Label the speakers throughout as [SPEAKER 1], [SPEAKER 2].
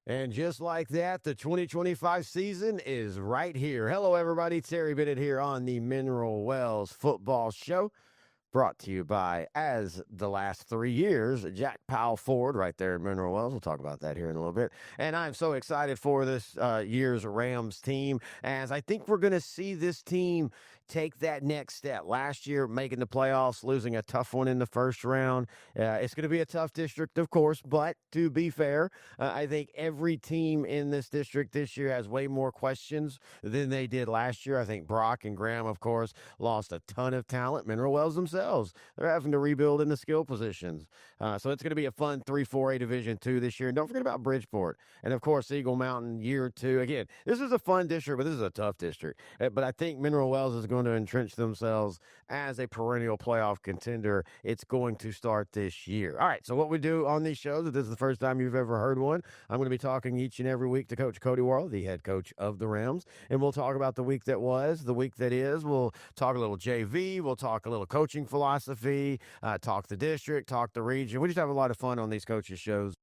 [SPEAKER 1] And just like that, the 2025 season is right here. Hello, everybody. Terry Bennett here on the Mineral Wells Football Show. Brought to you by, as the last 3 years, Jack Powell Ford right there in Mineral Wells. We'll talk about that here in a little bit. And I'm so excited for this year's Rams team, as I think we're going to see this team take that next step. Last year, making the playoffs, losing a tough one in the first round. It's going to be a tough district, of course, but to be fair, I think every team in this district this year has way more questions than they did last year. I think Brock and Graham, of course, lost a ton of talent. Mineral Wells themselves, they're having to rebuild in the skill positions. So it's going to be a fun 3-4A Division II this year. And don't forget about Bridgeport. And, of course, Eagle Mountain year two. Again, this is a fun district, but this is a tough district. But I think Mineral Wells is going to entrench themselves as a perennial playoff contender. It's going to start this year. All right, so what we do on these shows, if this is the first time you've ever heard one, I'm going to be talking each and every week to Coach Cody Worrell, the head coach of the Rams. And we'll talk about the week that was, the week that is. We'll talk a little JV. We'll talk a little coaching philosophy, talk the district, talk the region. We just have a lot of fun on these coaches' shows.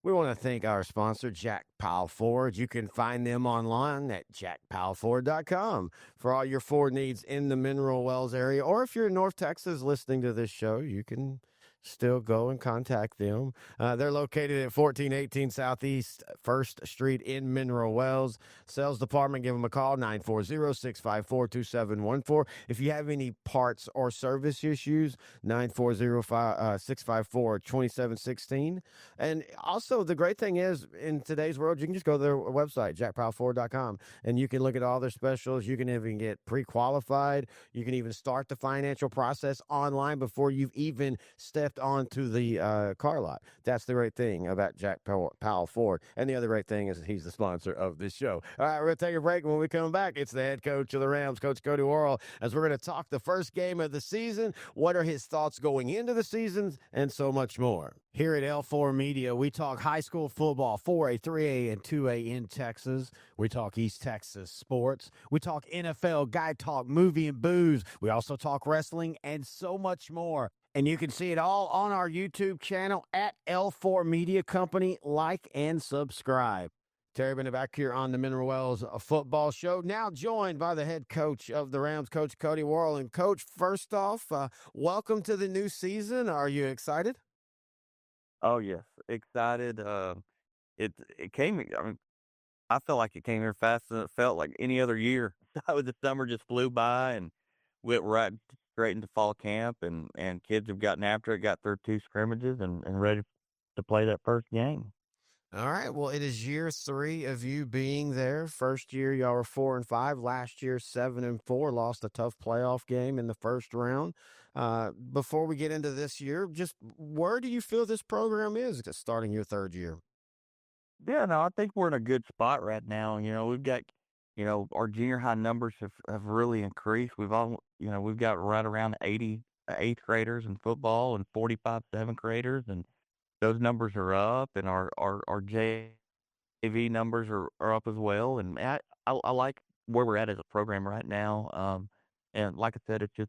[SPEAKER 1] We want to thank our sponsor, Jack Powell Ford. You can find them online at jackpowellford.com for all your Ford needs in the Mineral Wells area. Or if you're in North Texas listening to this show, you can still go and contact them. They're located at 1418 Southeast 1st Street in Mineral Wells. Sales department, give them a call, 940-654-2714. If you have any parts or service issues, 940-654-2716. And also, the great thing is, in today's world, you can just go to their website, jackpowellford.com, and you can look at all their specials. You can even get pre-qualified. You can even start the financial process online before you've even stepped onto the car lot. That's the great thing about Jack Powell Ford. And the other great thing is he's the sponsor of this show. All right, we're going to take a break. When we come back, it's the head coach of the Rams, Coach Cody Worrell, as we're going to talk the first game of the season, what are his thoughts going into the season, and so much more. Here at L4 Media, we talk high school football, 4A, 3A, and 2A in Texas. We talk East Texas sports. We talk NFL, guy talk, movie, and booze. We also talk wrestling and so much more. And you can see it all on our YouTube channel at L4 Media Company. Like and subscribe. Terry Bennett back here on the Mineral Wells Football Show. Now joined by the head coach of the Rams, Coach Cody Worrell. And, Coach, first off, welcome to the new season. Are you excited?
[SPEAKER 2] Oh yes, excited. It came. I mean, I felt like it came here faster than it felt like any other year. The summer just flew by and went right straight into fall camp, and kids have gotten after it, got through two scrimmages, and ready to play that first game.
[SPEAKER 1] All right. Well, it is year 3 of you being there. First year, y'all were 4-5. Last year, 7-4. Lost a tough playoff game in the first round. Before we get into this year, just where do you feel this program is starting your third year?
[SPEAKER 2] Yeah, no, I think we're in a good spot right now. We've got, our junior high numbers have really increased. We've got right around 80 eighth graders in football and 45 seventh graders, and those numbers are up, and our JV numbers are up as well. And I like where we're at as a program right now. And like I said, it's just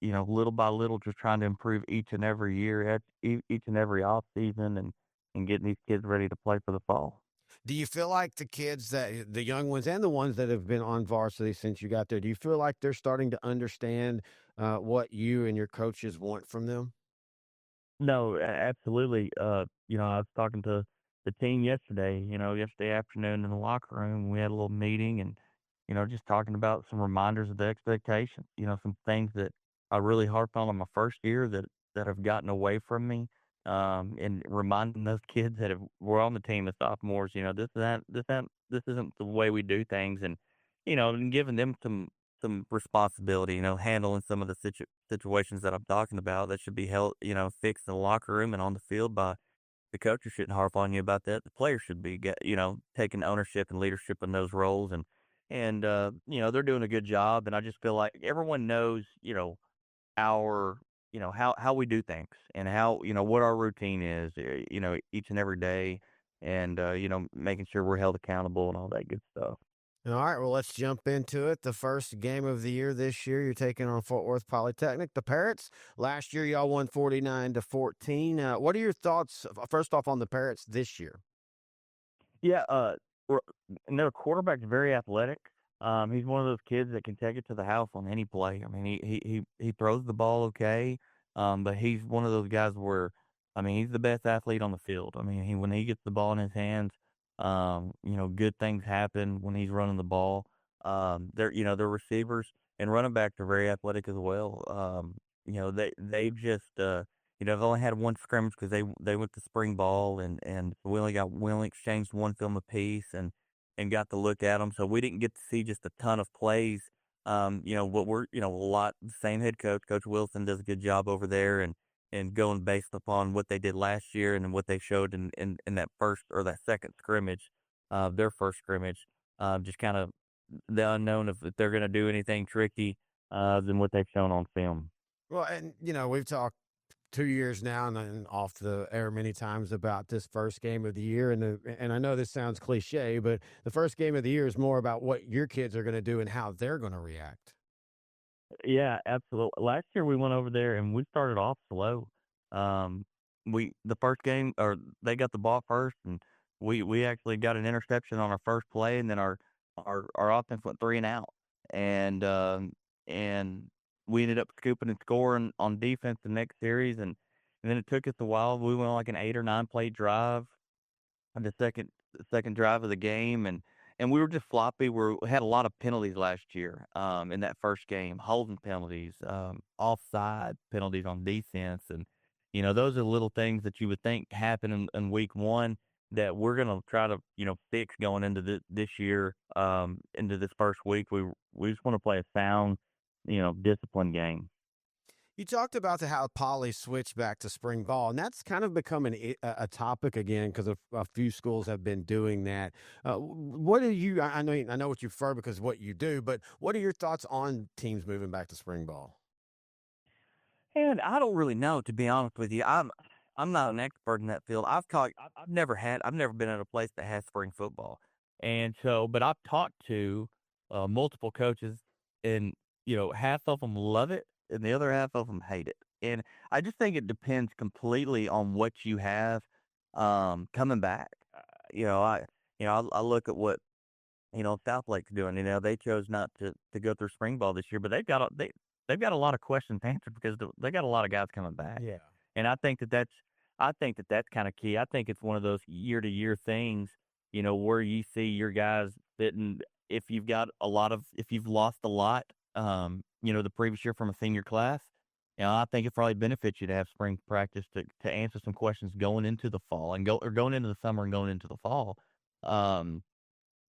[SPEAKER 2] little by little, just trying to improve each and every year, each and every off season, and getting these kids ready to play for the fall.
[SPEAKER 1] Do you feel like the young ones and the ones that have been on varsity since you got there, do you feel like they're starting to understand what you and your coaches want from them?
[SPEAKER 2] No, absolutely. I was talking to the team yesterday afternoon in the locker room. We had a little meeting and, just talking about some reminders of the expectations, some things that I really harped on my first year that have gotten away from me. And reminding those kids that were on the team as sophomores, this isn't the way we do things. And giving them some responsibility, handling some of the situations that I'm talking about that should be held, fixed in the locker room and on the field by the coaches. Shouldn't harp on you about that. The players should be, taking ownership and leadership in those roles, and they're doing a good job. And I just feel like everyone knows, our, how we do things and how, what our routine is, each and every day, and making sure we're held accountable and all that good stuff.
[SPEAKER 1] All right, well, let's jump into it. The first game of the year this year, you're taking on Fort Worth Polytechnic, the Parrots. Last year, y'all won 49-14. What are your thoughts, first off, on the Parrots this year?
[SPEAKER 2] Yeah, r and their quarterback's very athletic. He's one of those kids that can take it to the house on any play. I mean, he throws the ball okay, but he's one of those guys where, I mean, he's the best athlete on the field. I mean, when he gets the ball in his hands, good things happen when he's running the ball. Their receivers and running backs are very athletic as well. They've just, they've only had one scrimmage because they went to spring ball and we only exchanged one film apiece and got to look at them. So we didn't get to see just a ton of plays. What we're a lot the same head coach, Coach Wilson, does a good job over there and going based upon what they did last year and what they showed in that first or that second scrimmage, their first scrimmage, just kind of the unknown of if they're going to do anything tricky than what they've shown on film.
[SPEAKER 1] Well, and we've talked 2 years now and then off the air many times about this first game of the year, and I know this sounds cliche, but the first game of the year is more about what your kids are going to do and how they're going to react.
[SPEAKER 2] Yeah, absolutely. Last year we went over there and we started off slow. We the first game or they got the ball first and we actually got an interception on our first play and then our offense went three and out. And we ended up scooping and scoring on defense the next series and then it took us a while. We went on like an 8 or 9 play drive on the second drive of the game, and we were just floppy. We had a lot of penalties last year, in that first game, holding penalties, offside penalties on defense, and, those are little things that you would think happen in week 1 that we're gonna try to, fix going into this year, into this first week. We just wanna play a sound, disciplined game.
[SPEAKER 1] You talked about how Poly switched back to spring ball, and that's kind of become a topic again because a few schools have been doing that. What do you? I know what you prefer because of what you do, but what are your thoughts on teams moving back to spring ball?
[SPEAKER 2] And I don't really know, to be honest with you. I'm not an expert in that field. I've never been at a place that has spring football, and so, but I've talked to multiple coaches, and half of them love it, and the other half of them hate it. And I just think it depends completely on what you have coming back. I look at what South Lake's doing. They chose not to go through spring ball this year, but they've got a lot of questions answered because they got a lot of guys coming back,
[SPEAKER 1] Yeah.
[SPEAKER 2] and I think that that's kind of key. I think it's one of those year to year things, where you see your guys fitting. If you've lost a lot, the previous year from a senior class, I think it probably benefits you to have spring practice to answer some questions going into the fall or going into the summer and going into the fall. Um,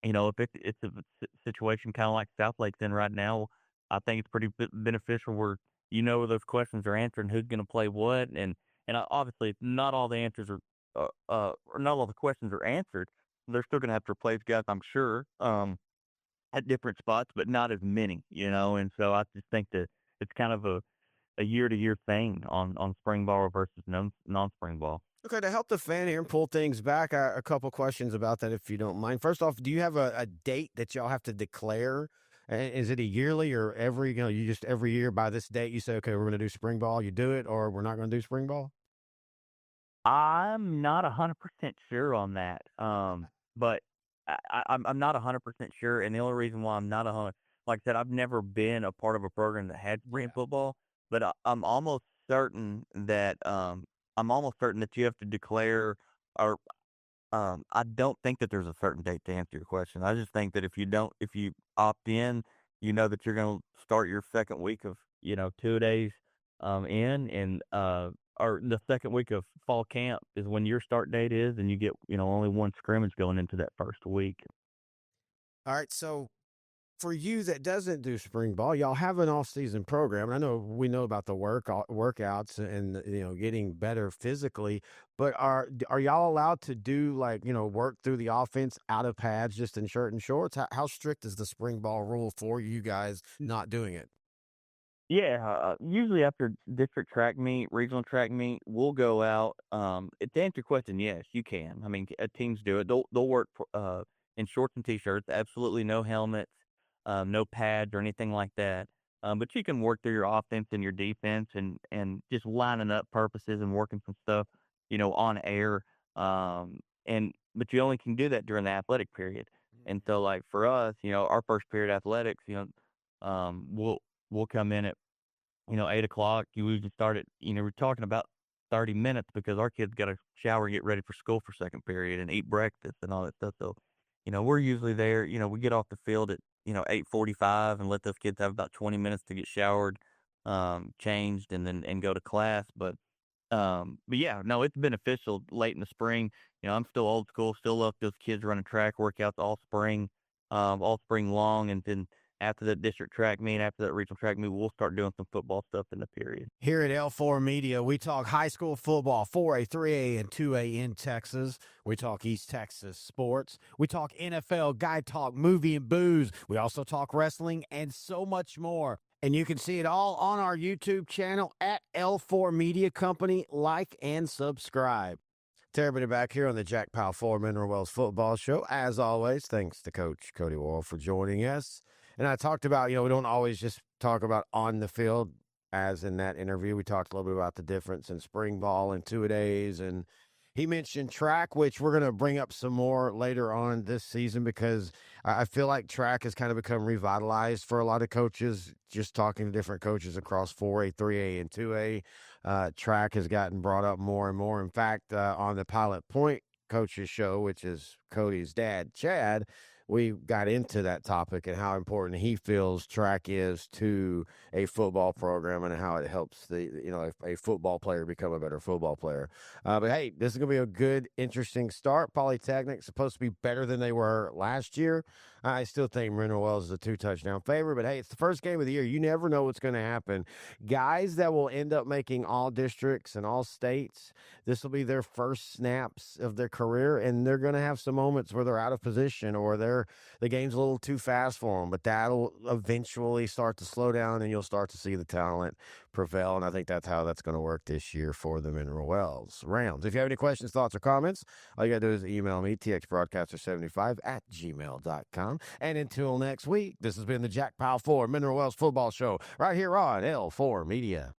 [SPEAKER 2] if it's a situation kinda like South Lake's in right now, I think it's pretty beneficial where those questions are answered and who's gonna play what, and obviously, not all the answers are, or not all the questions are answered. They're still gonna have to replace guys, I'm sure, at different spots, but not as many, and so I just think that it's kind of a year-to-year thing on spring ball versus non-spring ball.
[SPEAKER 1] Okay, to help the fan here and pull things back, a couple questions about that, if you don't mind. First off, do you have a date that y'all have to declare? Is it a yearly or every, you just every year by this date you say, okay, we're going to do spring ball, you do it, or we're not going to do spring ball?
[SPEAKER 2] I'm not 100% sure on that, but I'm not 100% sure, and the only reason why I'm not 100, like I said, I've never been a part of a program that had spring
[SPEAKER 1] Yeah.
[SPEAKER 2] football, but I'm almost certain that you have to declare or I don't think that there's a certain date to answer your question. I just think that if you opt in, you know that you're going to start your second week of, 2 days, in and, or the second week of fall camp is when your start date is, and you get, only one scrimmage going into that first week.
[SPEAKER 1] All right. So for you that doesn't do spring ball, y'all have an off-season program. And I know we know about the workouts and getting better physically, but are y'all allowed to do like work through the offense out of pads, just in shirt and shorts? How strict is the spring ball rule for you guys not doing it?
[SPEAKER 2] Yeah, usually after district track meet, regional track meet, we'll go out. To answer your question, yes, you can. I mean, teams do it. They'll work in shorts and t-shirts. Absolutely no helmets, no pads or anything like that. But you can work through your offense and your defense and just lining up purposes and working some stuff, on air. And but you only can do that during the athletic period. And so, like for us, our first period athletics, we'll come in at 8 o'clock. You usually start at, we're talking about 30 minutes because our kids got to shower, get ready for school for second period and eat breakfast and all that stuff. So, we're usually there, we get off the field at, 8:45 and let those kids have about 20 minutes to get showered, changed and go to class. But yeah, no, it's beneficial late in the spring. I'm still old school, still love those kids running track workouts all spring long. And then after that district track meet, after that regional track meet, we'll start doing some football stuff in the period.
[SPEAKER 1] Here at L4 Media, we talk high school football, 4A, 3A, and 2A in Texas. We talk East Texas sports. We talk NFL, guy talk, movie and booze. We also talk wrestling and so much more. And you can see it all on our YouTube channel at L4 Media Company. Like and subscribe. Terry back here on the Jack Powell 4 Mineral Wells Football Show. As always, thanks to Coach Cody Wall for joining us. And I talked about, we don't always just talk about on the field, as in that interview. We talked a little bit about the difference in spring ball and two-a-days. And he mentioned track, which we're going to bring up some more later on this season because I feel like track has kind of become revitalized for a lot of coaches. Just talking to different coaches across 4A, 3A, and 2A, track has gotten brought up more and more. In fact, on the Pilot Point Coaches Show, which is Cody's dad, Chad, we got into that topic and how important he feels track is to a football program and how it helps a football player become a better football player. But hey, this is going to be a good, interesting start. Polytechnic supposed to be better than they were last year. I still think Mineral Wells is a 2-touchdown favorite, but hey, it's the first game of the year. You never know what's going to happen. Guys that will end up making all districts and all states, this will be their first snaps of their career, and they're going to have some moments where they're out of position or the game's a little too fast for them, but that'll eventually start to slow down and you'll start to see the talent prevail. And I think that's how that's going to work this year for the Mineral Wells Rounds. If you have any questions, thoughts, or comments, all you got to do is email me, txbroadcaster75@gmail.com. And until next week, this has been the Jack Powell 4 Mineral Wells Football Show right here on L4 Media.